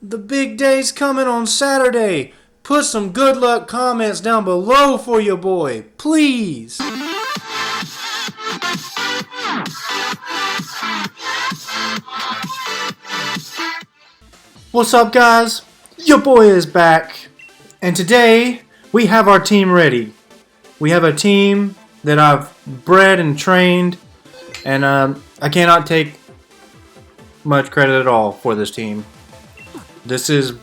The big day's coming on Saturday. Put some good luck comments down below for your boy, please. What's up, guys? Your boy is back. And today, we have our team ready. We have a team that I've bred and trained. And I cannot take much credit at all for this team. This is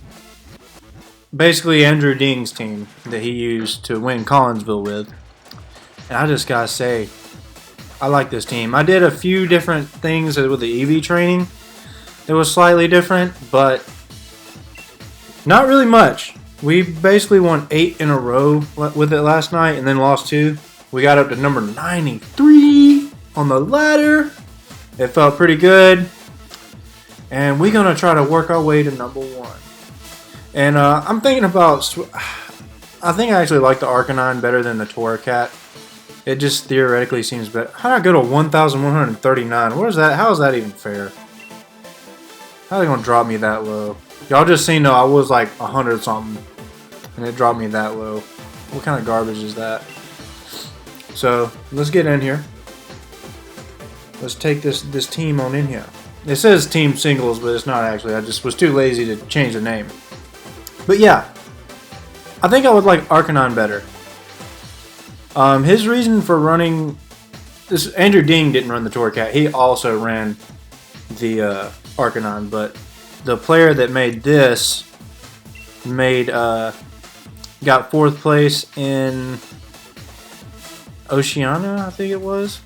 basically Andrew Ding's team that he used to win Collinsville with. And I just gotta say, I like this team. I did a few different things with the EV training that was slightly different, but not really much. We basically won 8 in a row with it last night and then lost 2. We got up to number 93 on the ladder. It felt pretty good. And we're going to try to work our way to number 1. And I'm thinking about... I think I actually like the Arcanine better than the Torracat. It just theoretically seems better. How did I go to 1,139? What is that? How is that even fair? How are they going to drop me that low? Y'all just seen though, I was like 100 something. And it dropped me that low. What kind of garbage is that? So, let's get in here. Let's take this team on in here. It says team singles, but it's not actually. I just was too lazy to change the name. But yeah, I think I would like Arcanine better. His reason for running this, Andrew Ding didn't run the Torracat. He also ran the Arcanine, but the player that made this got 4th place in Oceania, I think it was.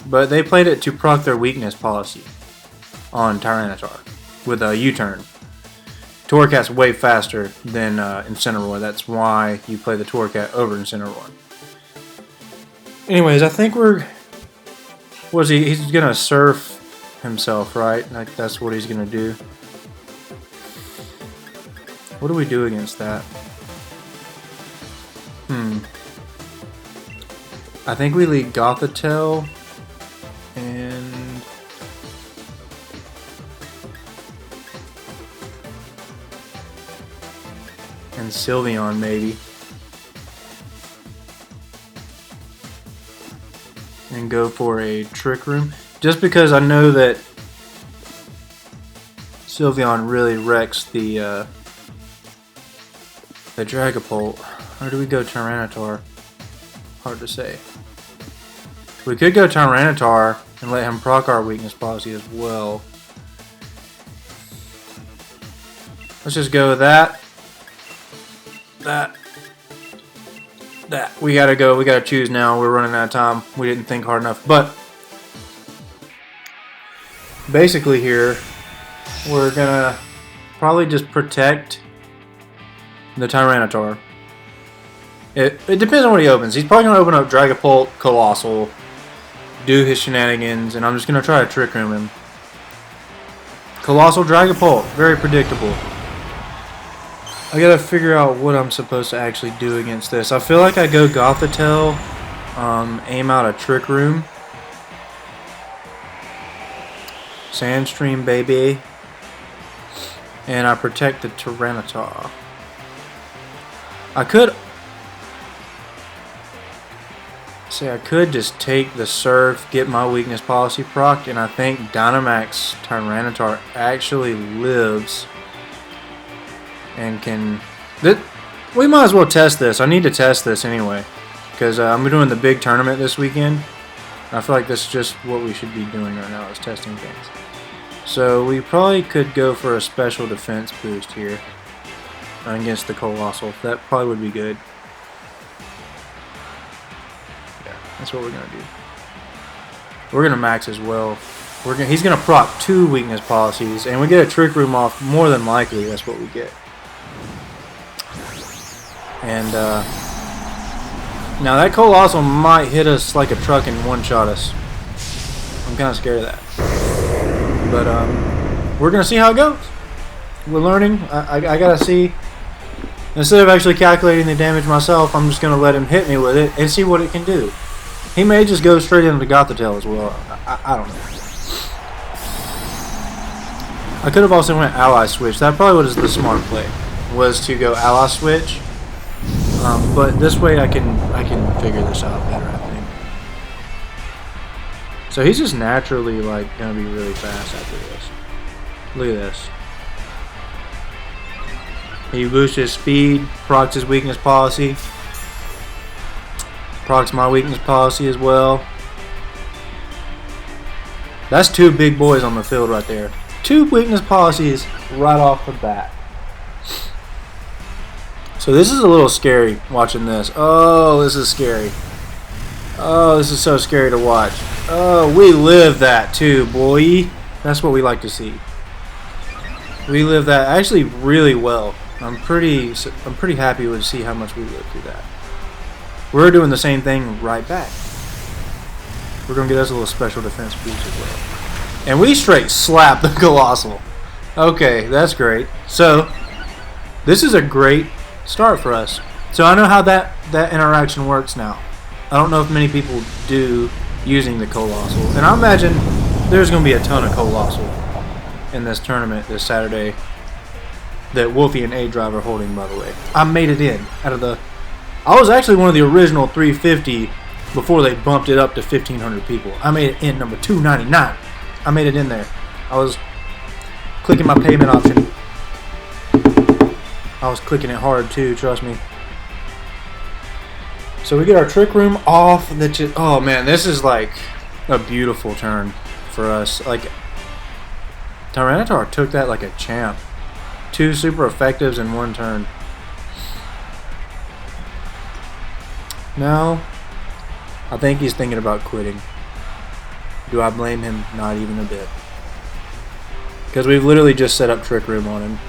But they played it to proc their weakness policy on Tyranitar with a U-turn. Torracat's way faster than Incineroar. That's why you play the Torracat over Incineroar. Anyways, I think he's gonna surf himself, right? Like that's what he's gonna do. What do we do against that? I think we lead Gothitelle and Sylveon maybe. And go for a Trick Room. Just because I know that Sylveon really wrecks the Dragapult. Or do we go Tyranitar? Hard to say. We could go Tyranitar and let him proc our weakness policy as well. Let's just go with that. That. We gotta go. We gotta choose now. We're running out of time. We didn't think hard enough. But basically here, we're gonna probably just protect the Tyranitar. It depends on what he opens. He's probably gonna open up Dragapult, Colossal, do his shenanigans, and I'm just gonna try to Trick Room him. Colossal Dragapult, very predictable. I gotta figure out what I'm supposed to actually do against this. I feel like I go Gothitelle, aim out a Trick Room. Sandstream, baby. And I protect the Tyranitar. I could just take the Surf, get my weakness policy procced, and I think Dynamax Tyranitar actually lives and can... We might as well test this. I need to test this anyway, because I'm doing the big tournament this weekend. I feel like that's just what we should be doing right now, is testing things. So we probably could go for a special defense boost here against the Colossal. That probably would be good. Yeah, that's what we're going to do. We're going to max as well. He's going to proc 2 weakness policies, and we get a Trick Room off, more than likely that's what we get. And now that Colossal might hit us like a truck and one-shot us. I'm kind of scared of that. But we're going to see how it goes. We're learning. I got to see. Instead of actually calculating the damage myself, I'm just going to let him hit me with it and see what it can do. He may just go straight into Gothitelle as well. I don't know. I could have also went ally switch. That probably was the smart play, was to go ally switch. But this way I can figure this out better, I think. So he's just naturally like gonna be really fast after this. Look at this. He boosts his speed, procs his weakness policy, procs my weakness policy as well. That's two big boys on the field right there. Two weakness policies right off the bat. So this is a little scary watching this. Oh, this is scary. Oh, this is so scary to watch. Oh, we live that too, boy. That's what we like to see. We live that actually really well. I'm pretty happy to see how much we lived through that. We're doing the same thing right back. We're gonna get us a little special defense boost as well. And we straight slap the Colossal. Okay, that's great. So this is a great start for us. So I know how that interaction works now. I don't know if many people do using the Colossal. And I imagine there's gonna be a ton of Colossal in this tournament this Saturday that Wolfey and aDrives are holding, by the way. I made it in out of the... I was actually one of the original 350 before they bumped it up to 1,500 people. I made it in number 299. I made it in there. I was clicking my payment option. I was clicking it hard too, trust me. So we get our trick room off. Oh man, this is like a beautiful turn for us. Like, Tyranitar took that like a champ. 2 super effectives in 1 turn. Now, I think he's thinking about quitting. Do I blame him? Not even a bit. Because we've literally just set up Trick Room on him.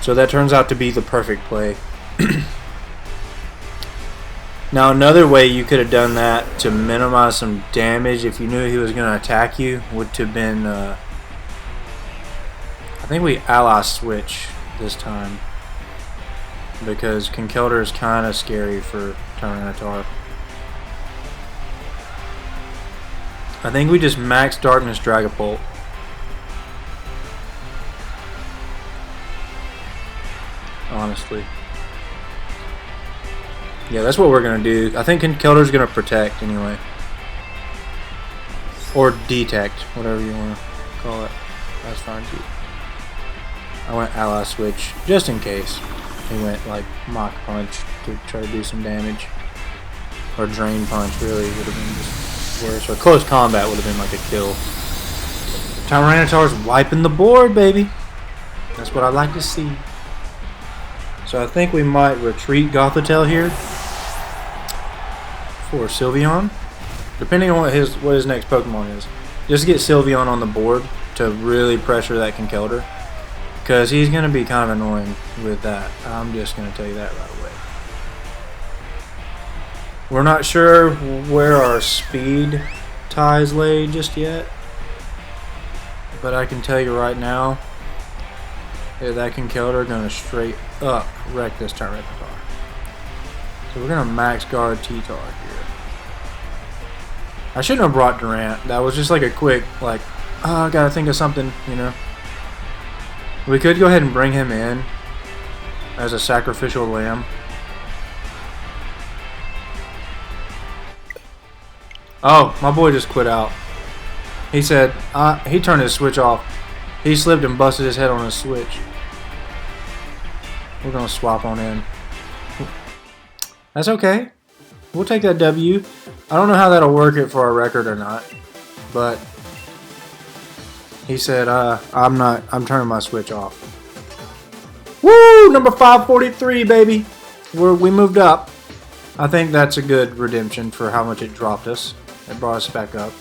So that turns out to be the perfect play. Now another way you could have done that to minimize some damage if you knew he was going to attack you would have been... I think we ally switch this time. Because Conkeldurr is kind of scary for Tyranitar. I think we just max Darkness Dragapult. Honestly. Yeah, that's what we're going to do. I think Conkeldurr is going to protect anyway. Or detect, whatever you want to call it. That's fine too. I went ally switch just in case. He went like Mach Punch to try to do some damage. Or Drain Punch really would have been just worse. Or Close Combat would have been like a kill. Tyranitar's wiping the board, baby. That's what I like to see. So I think we might retreat Gothitelle here for Sylveon. Depending on what his next Pokemon is. Just get Sylveon on the board to really pressure that Conkeldurr. Because he's going to be kind of annoying with that. I'm just going to tell you that right away. We're not sure where our speed ties lay just yet. But I can tell you right now that Conkeldurr going to straight up wreck this Tyranitar. So we're going to max guard T-Tar here. I shouldn't have brought Durant. That was just like a quick, like, oh, I got to think of something, you know. We could go ahead and bring him in as a sacrificial lamb. Oh, my boy just quit out. He said, he turned his switch off. He slipped and busted his head on his switch. We're going to swap on in. That's okay. We'll take that W. I don't know how that'll work it for our record or not. But he said, I'm turning my switch off. Woo! Number 543, baby. We moved up. I think that's a good redemption for how much it dropped us. It brought us back up.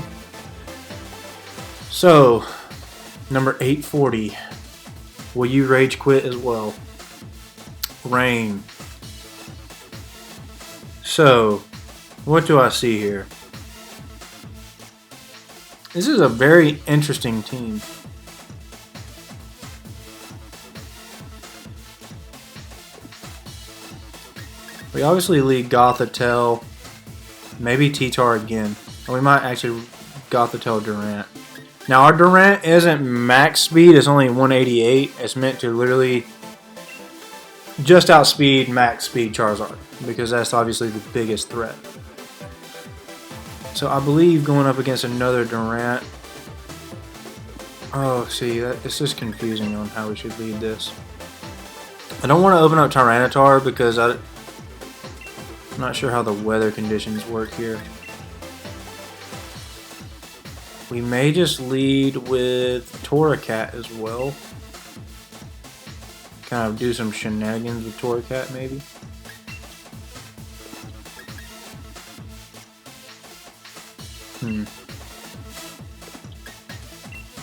So, number 840. Will you rage quit as well? Rain. So, what do I see here? This is a very interesting team. We obviously lead Gothitelle, maybe T-Tar again. Or we might actually Gothitelle Durant. Now our Durant isn't max speed, it's only 188. It's meant to literally just outspeed max speed Charizard, because that's obviously the biggest threat. So I believe going up against another Durant. Oh, see, it's just confusing on how we should lead this. I don't want to open up Tyranitar because I'm not sure how the weather conditions work here. We may just lead with Torracat as well. Kind of do some shenanigans with Torracat maybe.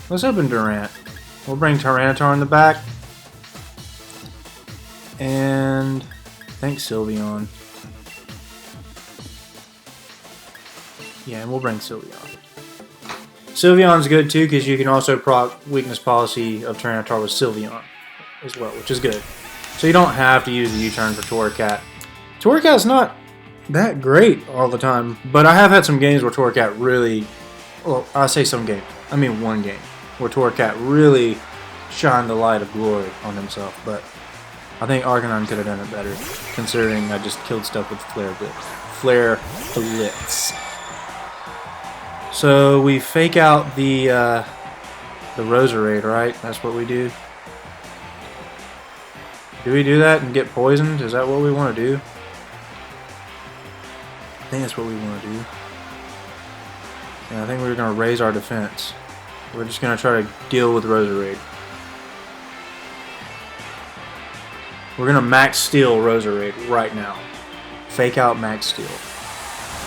Let's open Durant. We'll bring Tyranitar in the back. And I think Sylveon. Yeah, and we'll bring Sylveon. Sylveon's good too because you can also proc weakness policy of Tyranitar with Sylveon as well, which is good. So you don't have to use the U-turn for Torracat. Torracat's not that great all the time, but I have had some games where Torracat really, well, I say some games, I mean one game, where Torracat really shined the light of glory on himself, but I think Arcanine could have done it better, considering I just killed stuff with Flare Blitz. So we fake out the Roserade, right? That's what we do. Do we do that and get poisoned? Is that what we want to do? I think that's what we want to do. Yeah, I think we're going to raise our defense. We're just going to try to deal with Roserade. We're going to max steal Roserade right now. Fake out max steal.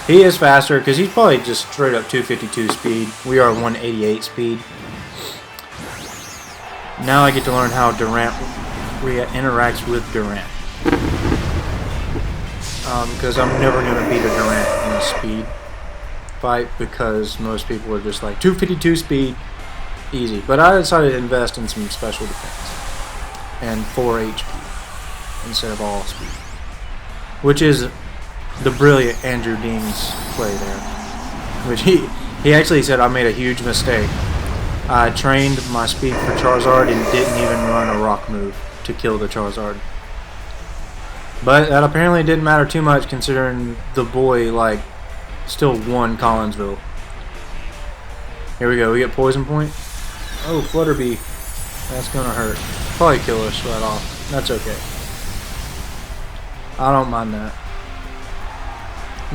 He is faster because he's probably just straight up 252 speed. We are 188 speed. Now I get to learn how Durant interacts with Durant. Because I'm never going to beat a Durant in a speed fight because most people are just like 252 speed, easy. But I decided to invest in some special defense and 4 HP instead of all speed, which is the brilliant Andrew Dean's play there. Which he actually said I made a huge mistake. I trained my speed for Charizard and didn't even run a rock move to kill the Charizard. But that apparently didn't matter too much considering the boy, like, still won Collinsville. Here we go, we get Poison Point. Oh, Flutterby. That's gonna hurt. Probably kill us right off. That's okay. I don't mind that.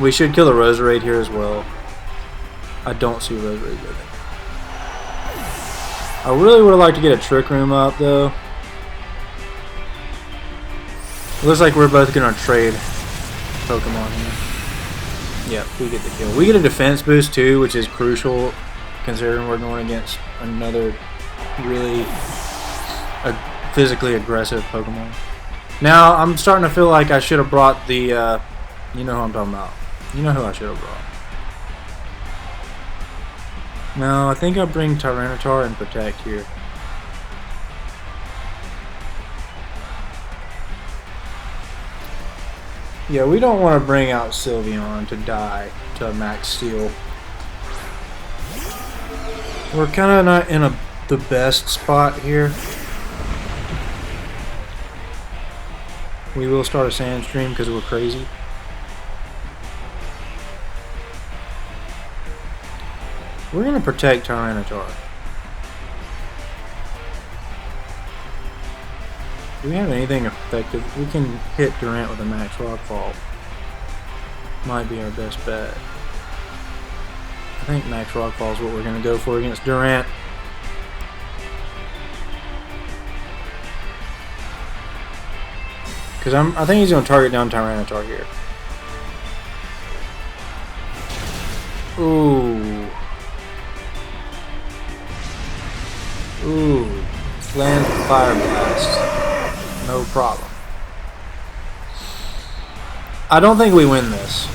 We should kill the Roserade here as well. I don't see Roserade with it. I really would have liked to get a Trick Room up though. Looks like we're both gonna trade Pokemon here. Yep, we get the kill. We get a defense boost too, which is crucial considering we're going against another really physically aggressive Pokemon. Now I'm starting to feel like I should have brought the you know who I'm talking about. You know who I should have brought. No, I think I'll bring Tyranitar and Protect here. Yeah, we don't want to bring out Sylveon to die to max steel. We're kind of not in the best spot here. We will start a Sandstream because we're crazy. We're going to protect Tyranitar. Do we have anything effective? We can hit Durant with a max Rockfall. Might be our best bet. I think max Rockfall is what we're going to go for against Durant. Because I think he's going to target down Tyranitar here. Ooh. Ooh. Lands the Fire Blast. No problem. I don't think we win this.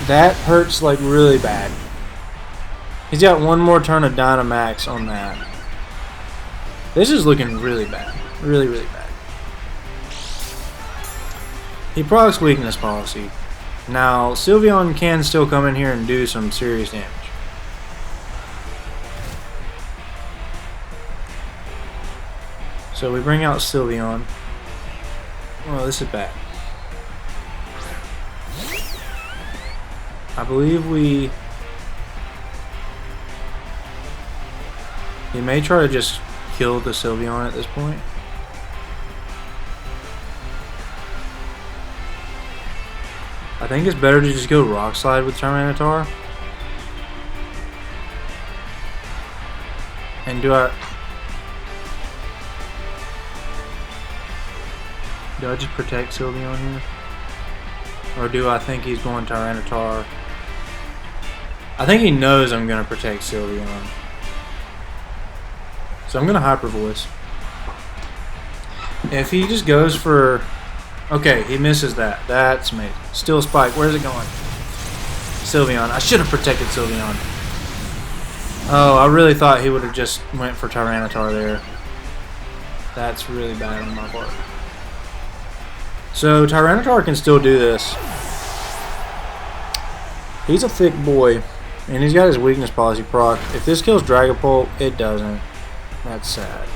That hurts like really bad. He's got one more turn of Dynamax on that. This is looking really bad. Really, really bad. He procs weakness policy. Now, Sylveon can still come in here and do some serious damage. So we bring out Sylveon. Oh, this is bad. I believe he may try to just kill the Sylveon at this point. I think it's better to just go Rock Slide with Tyranitar. And do I just protect Sylveon here? Or do I think he's going Tyranitar? I think he knows I'm going to protect Sylveon. So I'm going to Hyper Voice. If he just goes for... Okay, he misses that. That's amazing. Steel Spike. Where's it going? Sylveon. I should have protected Sylveon. Oh, I really thought he would have just went for Tyranitar there. That's really bad on my part. So Tyranitar can still do this. He's a thick boy. And he's got his weakness policy proc. If this kills Dragapult, it doesn't. That's sad.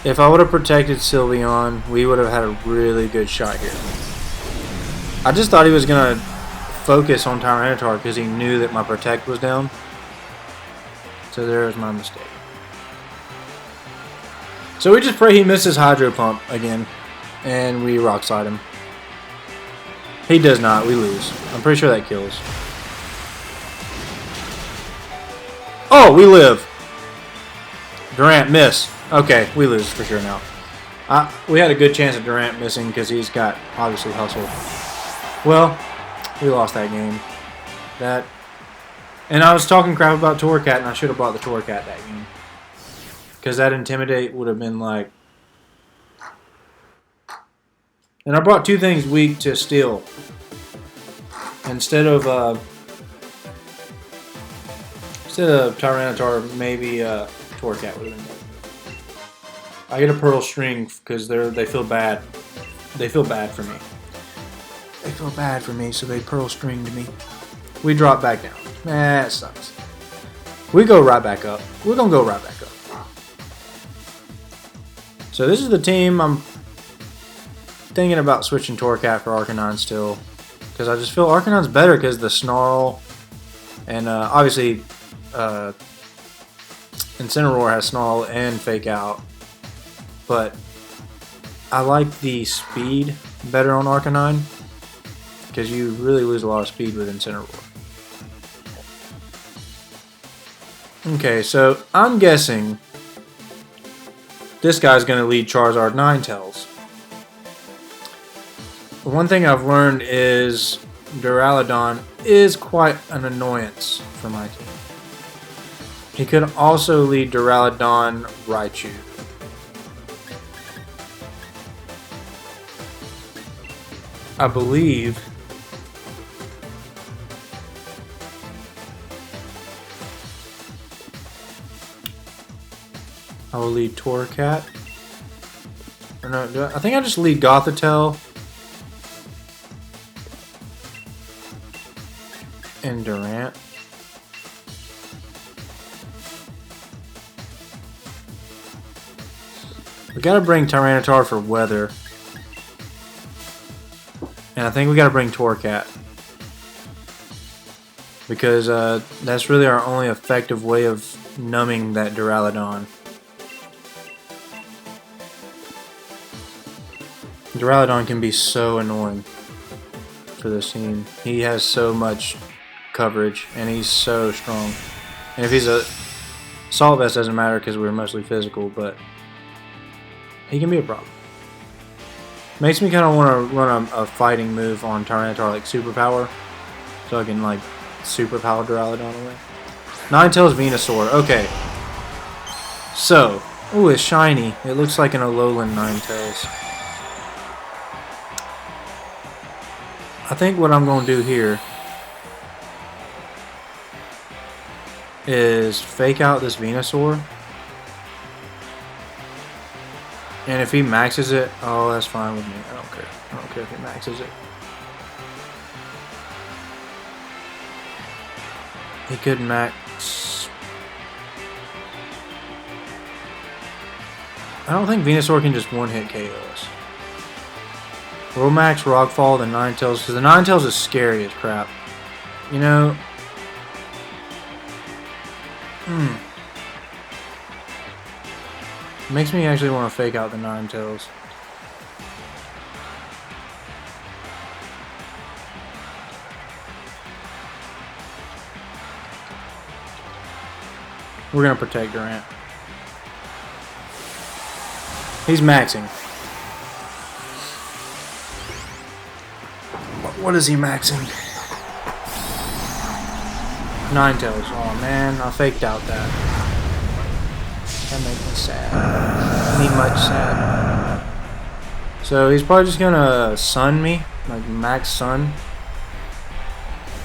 If I would have protected Sylveon, we would have had a really good shot here. I just thought he was going to focus on Tyranitar because he knew that my Protect was down. So there's my mistake. So we just pray he misses Hydro Pump again. And we Rock Slide him. He does not. We lose. I'm pretty sure that kills. Oh, we live. Durant, miss. Okay, we lose for sure now. We had a good chance of Durant missing because he's got, obviously, Hustle. Well, we lost that game. And I was talking crap about Torracat, and I should have bought the Torracat that game. Because that Intimidate would have been like... And I brought two things weak to Steel. Instead of Tyranitar, maybe Torracat would have been better. I get a Pearl String because they feel bad. They feel bad for me. They feel bad for me, so they Pearl Stringed me. We drop back down. That sucks. We go right back up. We're gonna go right back up. So this is the team I'm thinking about switching Torracat for Arcanine still. Because I just feel Arcanine's better because the Snarl. And obviously Incineroar has Snarl and Fake Out. But I like the speed better on Arcanine. Because you really lose a lot of speed with Incineroar. Okay, so I'm guessing this guy's going to lead Charizard Ninetales. One thing I've learned is Duraludon is quite an annoyance for my team. He could also lead Duraludon Raichu. I believe I will lead Torracat. Or no, I think I just lead Gothitelle and Durant. We gotta bring Tyranitar for weather. And I think we gotta bring Torracat. Because that's really our only effective way of numbing that Duraludon. Duraludon can be so annoying for this team. He has so much coverage, and he's so strong. And if he's a Assault Vest, doesn't matter because we're mostly physical, but he can be a problem. Makes me kind of want to run a fighting move on Tyranitar, like Superpower, so I can like Superpower Duraludon away. Ninetales Venusaur. Okay. So, ooh, it's shiny. It looks like an Alolan Ninetales. I think what I'm going to do here is fake out this Venusaur. And if he maxes it, oh, that's fine with me. I don't care. I don't care if he maxes it. He could max. I don't think Venusaur can just one-hit KO us. Romax, Rockfall, the Ninetales, because the Ninetales is scary as crap. You know... Makes me actually want to fake out the Ninetales. We're going to protect Durant. He's maxing. What is he maxing? Ninetales. Oh man, I faked out that. That makes me sad. Me much sad. So he's probably just gonna sun me, like max sun.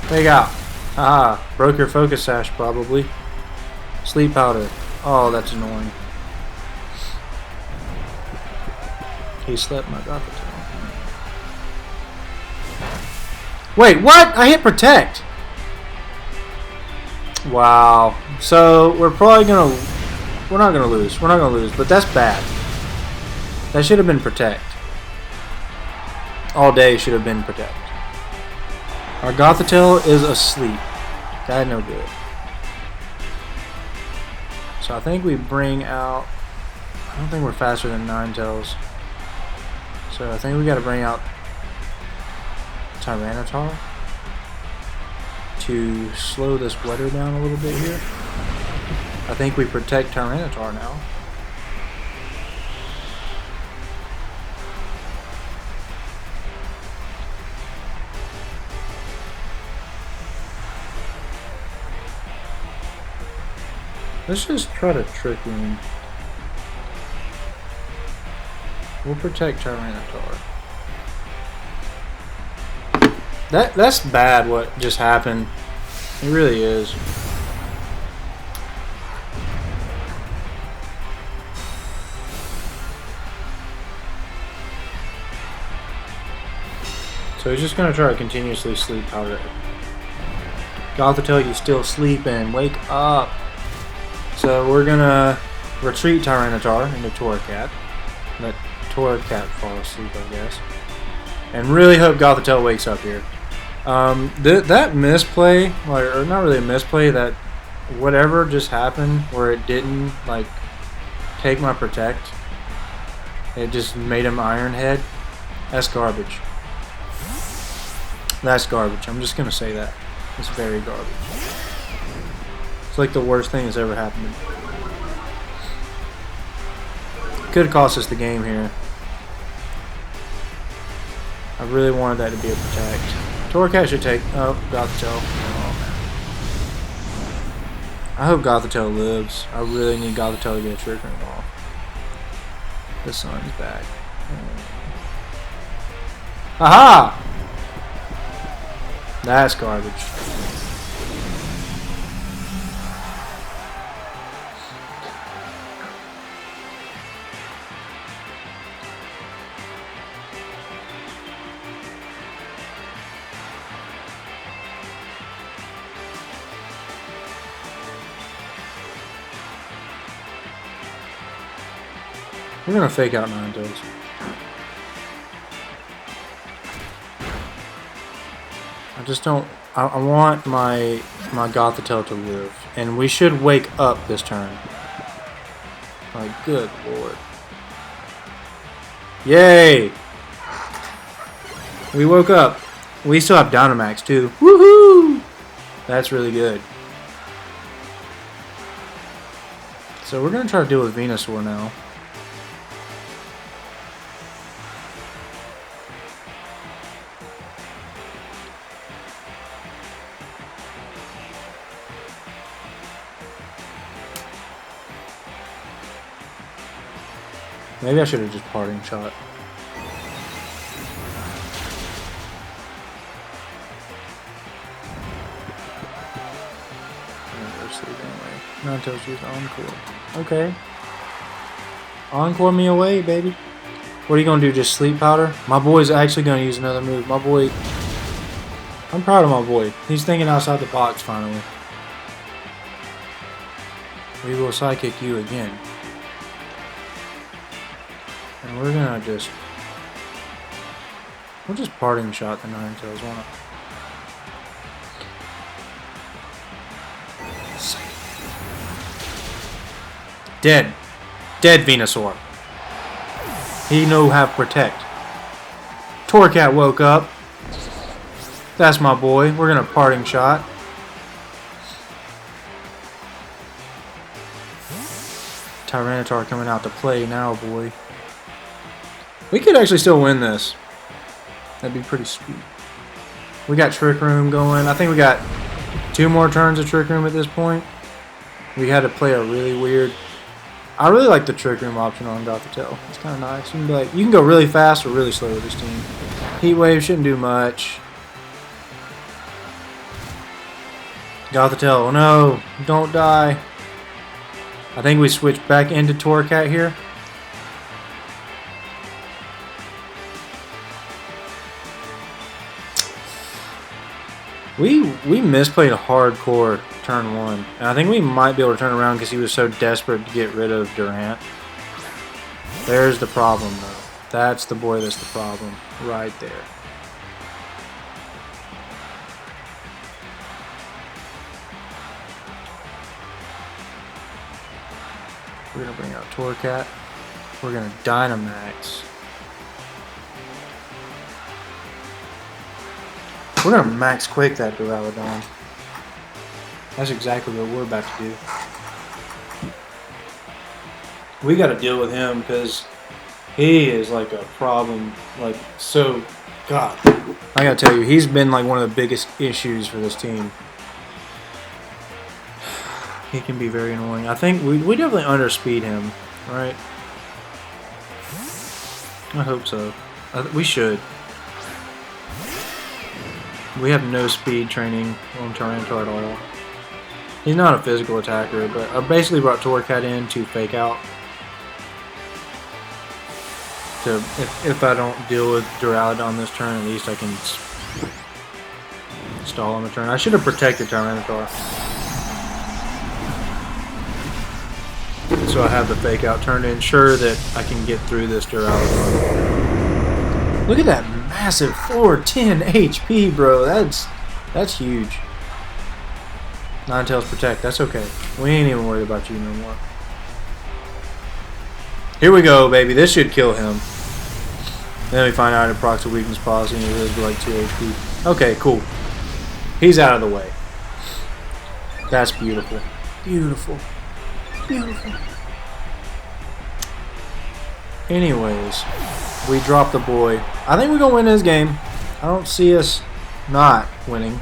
Fake out. Haha, broke your focus sash probably. Sleep powder. Oh, that's annoying. He slept my Gothitelle. Wait, what? I hit protect. Wow. So we're probably gonna. We're not gonna lose. We're not gonna lose, but that's bad. That should have been protect. All day should have been protect. Our Gothitelle is asleep. That no good. So I think we bring out. I don't think we're faster than Ninetales. So I think we got to bring out Tyranitar to slow this weather down a little bit here. I think we protect Tyranitar now. Let's just try to trick him. We'll protect Tyranitar. That's bad what just happened. It really is. So he's just gonna try to continuously sleep powder. Gothitelle, you still sleeping. Wake up. So we're gonna retreat Tyranitar into Torracat. Let Torracat fall asleep, I guess. And really hope Gothitelle wakes up here. That misplay, or not really a misplay, that whatever just happened where it didn't like take my protect, it just made him Iron Head. That's garbage. That's garbage. I'm just gonna say that. It's very garbage. It's like the worst thing that's ever happened. Could have cost us the game here. I really wanted that to be a protect. Torracat should take. Oh, Gothitelle. Oh, man. I hope Gothitelle lives. I really need Gothitelle to get a trick ring off. The sun's back. Aha! That's garbage. We're gonna fake out Ninetales. I just don't. I want my Gothitelle to live, and we should wake up this turn. My good lord! Yay! We woke up. We still have Dynamax too. Woohoo! That's really good. So we're gonna try to deal with Venusaur now. Maybe I should have just parting shot. Ninetales use Encore. Okay. Encore me away, baby. What are you gonna do? Just sleep powder? My boy's actually gonna use another move. My boy. I'm proud of my boy. He's thinking outside the box finally. We will sidekick you again. And we're gonna just... We'll just parting shot the Ninetales, why not? Dead. Dead Venusaur. He know how to protect. Torcat woke up. That's my boy. We're gonna parting shot. Tyranitar coming out to play now, boy. We could actually still win this. That'd be pretty sweet. We got Trick Room going. I think we got 2 more turns of Trick Room at this point. We had to play a really weird... I really like the Trick Room option on Gothitelle. It's kind of nice. You can be like, you can go really fast or really slow with this team. Heat Wave shouldn't do much. Gothitelle, oh no, don't die. I think we switch back into Torcat here. We misplayed a hardcore turn 1. And I think we might be able to turn around because he was so desperate to get rid of Durant. There's the problem, though. That's the boy that's the problem. Right there. We're going to bring out Torcat. We're going to Dynamax. We're going to Max Quake that Duraludon. That's exactly what we're about to do. We got to deal with him because he is like a problem. Like, so, God. I got to tell you, he's been like one of the biggest issues for this team. He can be very annoying. I think we definitely underspeed him, right? I hope so. We should. We have no speed training on Tyranitar at all. He's not a physical attacker, but I basically brought Torcat in to fake out. To if I don't deal with Duraludon this turn, at least I can stall him a turn. I should have protected Tyranitar. So I have the fake out turn to ensure that I can get through this Duraludon. Look at that massive 410 HP, bro. That's huge. Ninetales protect. That's okay. We ain't even worried about you no more. Here we go, baby. This should kill him. Then we find out it procs a weakness policy and he lives with like 2 HP. Okay, cool. He's out of the way. That's beautiful. Beautiful. Beautiful. Anyways, we drop the boy. I think we're going to win this game. I don't see us not winning.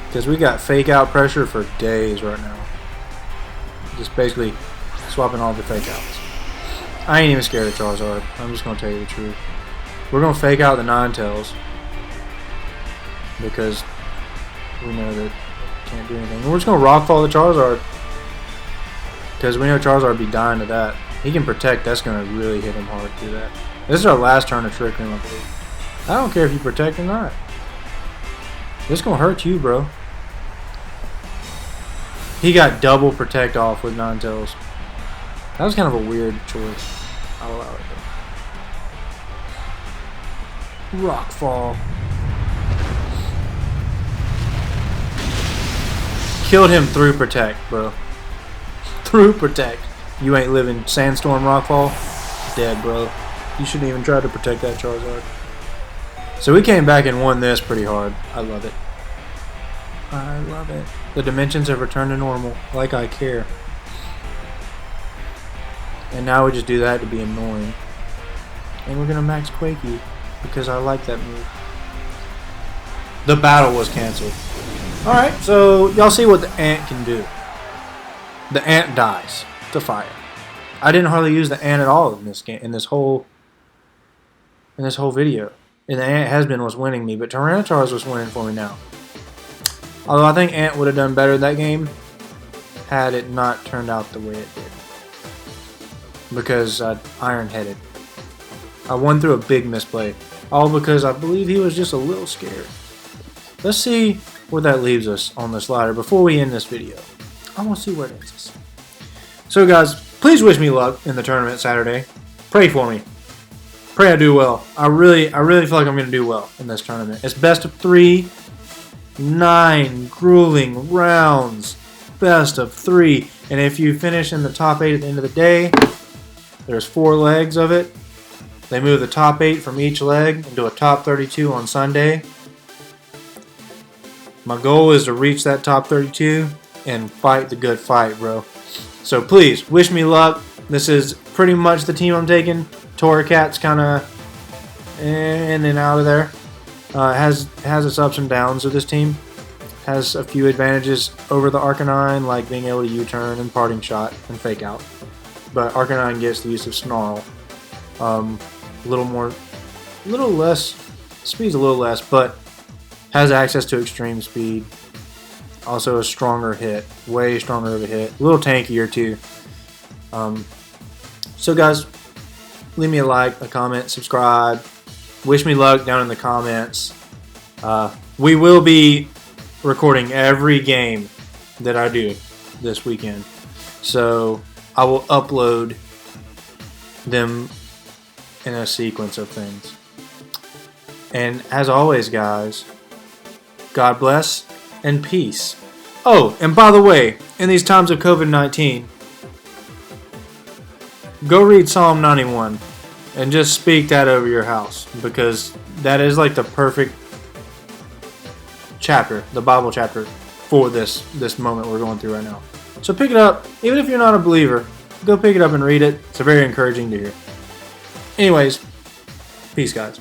Because we got fake out pressure for days right now. Just basically swapping all the fake outs. I ain't even scared of Charizard. I'm just going to tell you the truth. We're going to fake out the Ninetales. Because we know that can't do anything. We're just going to rockfall the Charizard. Because we know Charizard would be dying to that. He can protect. That's going to really hit him hard to do that. This is our last turn of Trick Room, I believe. I don't care if you protect or not. This is going to hurt you, bro. He got double protect off with Ninetales. That was kind of a weird choice. I'll allow it though. Rockfall. Killed him through protect, bro. Through protect. You ain't living Sandstorm Rockfall. Dead, bro. You shouldn't even try to protect that Charizard. So we came back and won this pretty hard. I love it. I love it. The dimensions have returned to normal. Like I care. And now we just do that to be annoying. And we're going to max Quake you. Because I like that move. The battle was cancelled. Alright, so y'all see what the ant can do. The ant dies to fire. I didn't hardly use the ant at all in this game, in this whole video. And the ant has been what's winning me, but Tyranitar's was winning for me now. Although I think Ant would have done better that game had it not turned out the way it did. Because I iron-headed. I won through a big misplay. All because I believe he was just a little scared. Let's see where that leaves us on this ladder before we end this video. I want to see where it ends us. So guys, please wish me luck in the tournament Saturday. Pray for me. Pray I do well. I really feel like I'm going to do well in this tournament. It's best of 3, 9 grueling rounds. Best of 3. And if you finish in the top 8 at the end of the day, there's 4 legs of it. They move the top 8 from each leg into a top 32 on Sunday. My goal is to reach that top 32 and fight the good fight, bro. So please, wish me luck. This is pretty much the team I'm taking. Torricat's kind of in and out of there. Has its ups and downs of this team. Has a few advantages over the Arcanine, like being able to U-turn and parting shot and fake out. But Arcanine gets the use of Snarl. A little less, speed's a little less, but has access to extreme speed. Also a stronger hit, way stronger of a hit. A little tankier too. So guys, leave me a like, a comment, subscribe. Wish me luck down in the comments. We will be recording every game that I do this weekend. So I will upload them in a sequence of things. And as always, guys, God bless and peace. Oh, and by the way, in these times of COVID-19, go read Psalm 91 and just speak that over your house, because that is like the perfect chapter, the Bible chapter for this moment we're going through right now. So pick it up, even if you're not a believer, go pick it up and read it. It's very encouraging to hear. Anyways, peace, guys.